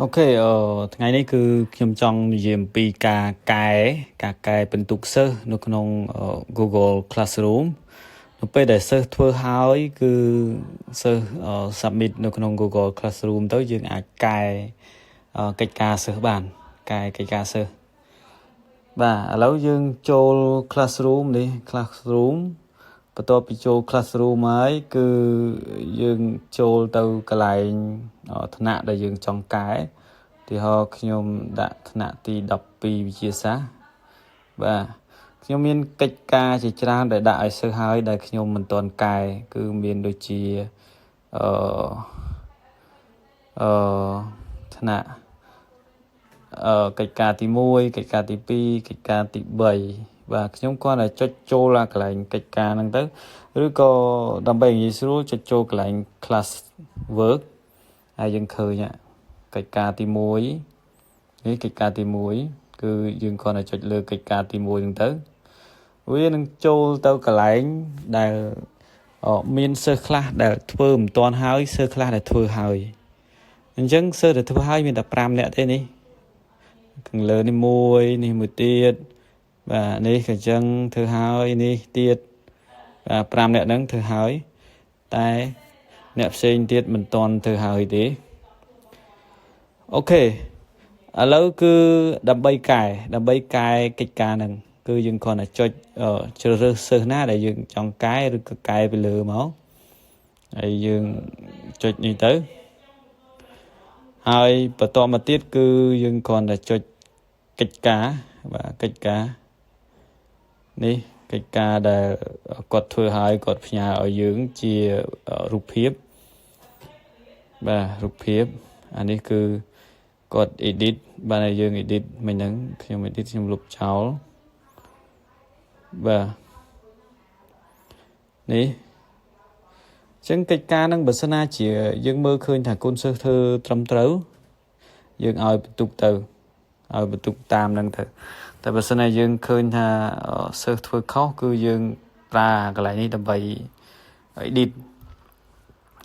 Ok,ថ្ងៃនេះគឺខ្ញុំចង់និយាយអំពីការកែបន្ទុកសិស្សនៅក្នុងGoogle Classroom នៅពេលដែលសិស្សធ្វើហើយគឺសិស្សsubmit នៅក្នុង Google Classroom ទៅយើងអាចកែកិច្ចការសិស្សបានកែកិច្ចការសិស្សបាទឥឡូវយើងចូល Classroom នេះ Classroom បន្ទាប់ពីចូល Classroom ហើយគឺយើងចូលទៅកន្លែងថ្នាក់ដែលយើងចង់កែទីហោខ្ញុំដាក់ថ្នាក់ទី12វិទ្យាសាស្ត្របាទខ្ញុំមានកិច្ចការជាច្រើនដែលដាក់ឲ្យសិស្សហើយដែលខ្ញុំមិនទាន់កែគឺមានដូចជាអឺថ្នាក់កិច្ចការទី1កិច្ចការទី2កិច្ចការទី3បាទខ្ញុំគ្រាន់តែចុចចូលកន្លែងកិច្ចការហ្នឹងទៅឬក៏ដើម្បីងាយស្រួលចុចចូលកន្លែង class work ហើយយើងឃើញកិច្ចការទី1នេះកិច្ចការទី1គឺយើងគ្រាន់តែចុចលើកិច្ចការទី1ហ្នឹងទៅវានឹងចូលទៅកន្លែងដែលមានសិស្សខ្លះដែលធ្វើមិនទាន់ហើយសិស្សខ្លះដែលធ្វើហើយអញ្ចឹងសិស្សដែលធ្វើហើយមានតែ5នាក់ទេនេះខាងលើនេះមួយទៀតបាទនេះក៏អញ្ចឹងធ្វើហើយនេះទៀត5នាក់ហ្នឹងធ្វើហើយតែអ្នកផ្សេងទៀតមិនទាន់ធ្វើហើយទេអូខេឥឡូវគឺដើម្បីកែកិច្ចការហ្នឹងគឺយើងគ្រាន់តែចុចជ្រើសរើសសិស្សណាដែលយើងចង់កែឬក៏កែពីលើមកហើយយើងចុចនេះទៅហើយបន្តមកទៀតគឺយើងគ្រាន់តែចុចកិច្ចការបាទកិច្ចការនេះកិច្ចការដែលគាត់ធ្វើហើយគាត់ផ្ញើឲ្យយើងជារូបភាពបាទរូបភាពអានេះគឺគាត់ edit បានឲ្យយើង edit មិនហ្នឹងខ្ញុំ edit ខ្ញុំលុបចោលបាទនេះចឹងកិច្ចការហ្នឹងបើសិនណាជាយើងមើលឃើញថាកូនសិស្សធ្វើត្រឹមត្រូវយើងឲ្យបន្ទុកទៅឲ្យបន្ទុកតាមហ្នឹងទៅតែបើសិនណាយើងឃើញថាសិស្សធ្វើខុសគឺយើងប្រើកន្លែងនេះដើម្បី edit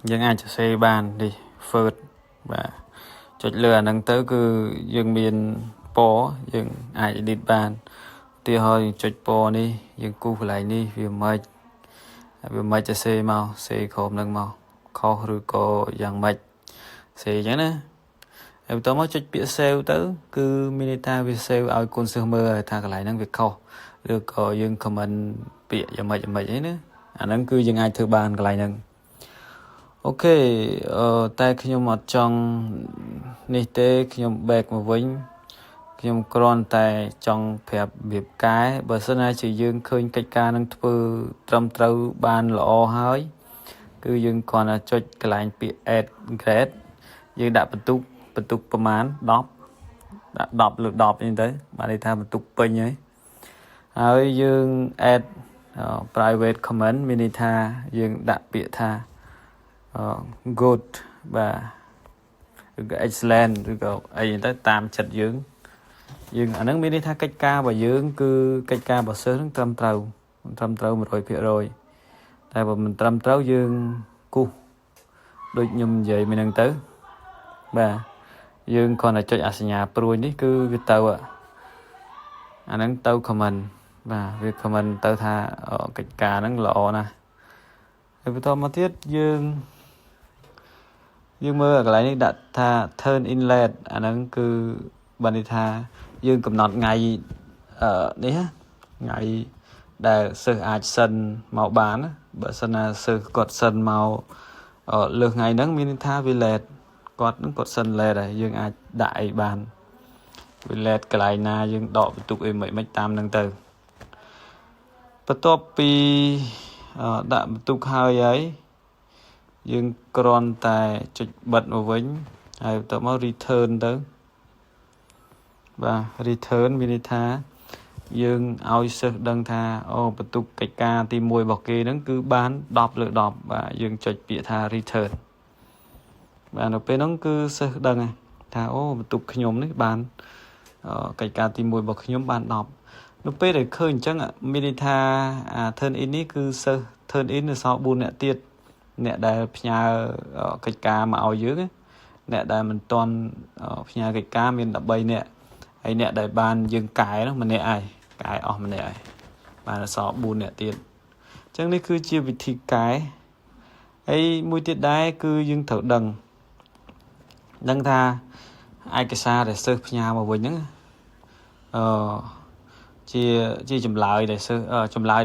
យើងអាចសរសេរបាននេះ first បាទចុចលើអាហ្នឹងទៅគឺយើងមានពណ៌យើងអាច edit បានឧទាហរណ៍យើងចុចពណ៌នេះយើងគូសកន្លែងនេះវាមិនទៅសេមកសេក្រុមហ្នឹងមកខុសឬក៏យ៉ាងម៉េចសេអញ្ចឹងណាហើយបន្តមកចុចពាក្យ save ទៅគឺមានន័យថាវា save ឲ្យកូនសិស្សមើលថាកន្លែងហ្នឹងវាខុសឬក៏យើង comment ពាក្យយ៉ាងម៉េចអីណាអាហ្នឹងគឺយើងអាចធ្វើបានកន្លែងហ្នឹងអូខេតែខ្ញុំអត់ចង់នេះទេខ្ញុំ back មកវិញខ្ញុំគ្រាន់តែចង់ប្រាប់របៀបកែបើសិនណាជាយើងឃើញកិច្ចការនឹងធ្វើត្រឹមត្រូវបានល្អហើយគឺយើងគ្រាន់តែចុចកន្លែងពាក្យ add grade យើងដាក់បន្ទុកប្រមាណ10ដាក់10លើ10នេះទៅបានន័យថាបន្ទុកពេញហើយយើង add private comment មានន័យថាយើងដាក់ពាក្យថាgood បាទឬក៏ excellent ឬក៏អីទៅតាមចិត្តយើងអាហ្នឹងមានន័យថាកិច្ចការរបស់យើងគឺកិច្ចការរបស់សិស្សហ្នឹងត្រឹមត្រូវ 100% តែបើមិនត្រឹមត្រូវយើងគូសដូចខ្ញុំនិយាយមិញហ្នឹងទៅបាទយើងគ្រាន់តែចុចអាសញ្ញាព្រួយនេះគឺវាទៅអាហ្នឹងទៅ comment បាទវា comment ទៅថាកិច្ចការហ្នឹងល្អណាស់ហើយបន្តមកទៀតយើងមើលកន្លែងនេះដាក់ថា turn in late អាហ្នឹងគឺបានន័យថាយើងកំណត់ថ្ងៃនេះថ្ងៃដែលសិស្សអាចសិនមកបានបើសិនណាសិស្សគាត់សិនមកលើសថ្ងៃហ្នឹងមានន័យថាវា late គាត់សិន late ហើយយើងអាចដាក់អីបានវា late កន្លែងណាយើងដកបន្ទុកអីមិនតាមហ្នឹងទៅបន្ទាប់ពីដាក់បន្ទុកហើយយើងគ្រាន់តែចុចបិទមកវិញហើយបន្ទាប់មក return ទៅបាទ return មានន័យថាយើងឲ្យសិស្សដឹងថាបន្ទុកកិច្ចការទី1របស់គេហ្នឹងគឺបាន10លើ10បាទយើងចុចពាក្យថា return បាទនៅពេលហ្នឹងគឺសិស្សដឹងថាបន្ទុកខ្ញុំនេះបានកិច្ចការទី1របស់ខ្ញុំបាន10នៅពេលដែលឃើញអញ្ចឹងមានន័យថាturn in នេះគឺសិស្ស turn in នៅសល់4នាក់ទៀតអ្នកដែលផ្ញើកិច្ចការមកឲ្យយើង nè đại mình toàn nhà cái cá miền đập bay nè hay nè đại ban dương cái đó mình nè ai cái mình nè ai bạn là sọ bùn nè tiền chẳng đây cứ chia vị thị cái ấy mùi tiết đái cứ dương thở đằng tha ai cái xa để sơ nhà mà với những chia chùm lại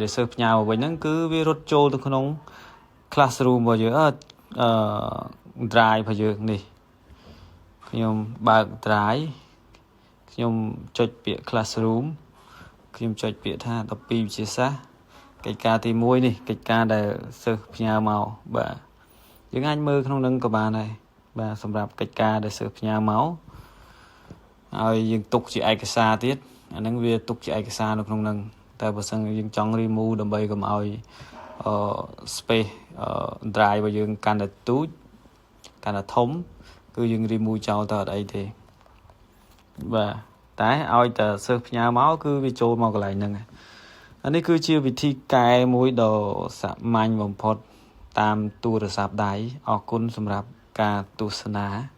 để sơ nhà mà với những cứ virus trôi từ không classroom bao giờ drive bao giờ này nhưng bạc drive nhưng chọn biệt classroom nhưng chọn biệt tha tập pin chia sẻ cái ca thì muối này cái ca để sơ nhà màu bà những anh mơ không nâng của bà này bà sầm rạp cái ca để sơ nhà máu rồi dừng tục chỉ ai cái xa tiết anh đang về tục chỉ ai cái xa nó không nâng tại bữa sáng dừng trong remove đầm bay cầm ai space drive và dừng can là túi can là thống cứ dừng remove cho tờ đây thì và tái ai tờ sơ nhà máu cứ bị trôi màu lại nâng anh ấy cứ chia vị thi cái mũi đồ sạ manh vòng phật tam tu được sạp đáy ở cún sầm rạp cả tu sna